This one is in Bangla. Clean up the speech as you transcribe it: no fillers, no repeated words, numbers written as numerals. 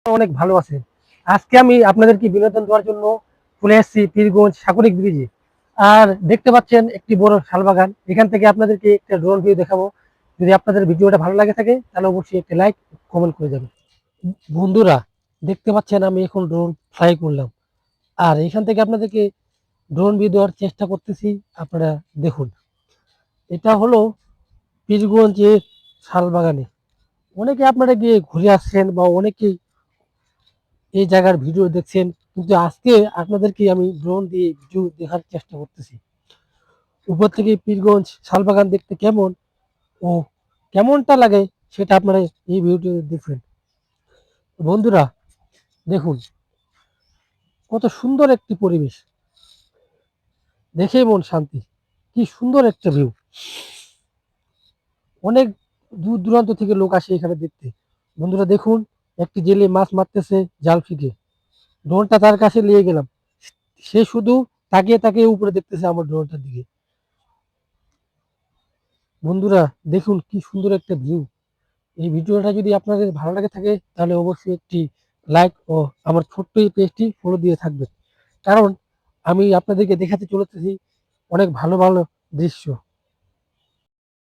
অনেক ভালো আছে। আজকে আমি আপনাদেরকে বিনোদন দেওয়ার জন্য চলে এসেছি পীরগঞ্জ সাগরিক ব্রিজে। আর দেখতে পাচ্ছেন একটি বড় শালবাগান। এখান থেকে আপনাদেরকে একটা ড্রোন ভিউ দেখাবো। যদি আপনাদের ভিডিওটা ভালো লাগে থাকে তাহলে অবশ্যই একটা লাইক কমেন্ট করে যাবেন। বন্ধুরা, দেখতে পাচ্ছেন আমি এখন ড্রোন ফ্লাই করলাম। আর এখান থেকে আপনাদেরকে ড্রোন ভিউ দেওয়ার চেষ্টা করতেছি। আপনারা দেখুন, এটা হলো পীরগঞ্জের শালবাগানে। অনেকে আপনারা গিয়ে ঘুরে আসছেন বা অনেকেই এই জায়গার ভিডিও দেখছেন, কিন্তু আজকে আপনাদেরকে আমি ড্রোন দিয়ে ভিডিও দেখার চেষ্টা করতেছি। উপর থেকে পীরগঞ্জ শালবাগান দেখতে কেমন ও কেমনটা লাগে সেটা আপনারা এই ভিডিও দেখবেন। বন্ধুরা দেখুন, কত সুন্দর একটি পরিবেশ, দেখে মন শান্তি। কি সুন্দর একটা ভিউ। অনেক দূর দূরান্ত থেকে লোক আসে এখানে দেখতে। বন্ধুরা দেখুন, একটি জেলে মাছ মারতেছে জাল ফিকে। ড্রোনটা তার কাছে নিয়ে গেলাম। সে শুধু তাকিয়ে তাকিয়ে উপরে দেখতেছে আমার ড্রোনটার দিকে। বন্ধুরা দেখুন, কি সুন্দর একটা ভিউ। এই ভিডিওটা যদি আপনাদের ভালো লাগে থাকে তাহলে অবশ্যই একটি লাইক ও আমার ছোট্ট এই পেজটি ফলো দিয়ে থাকবেন। কারণ আমি আপনাদেরকে দেখাতে চলেছি অনেক ভালো ভালো দৃশ্য।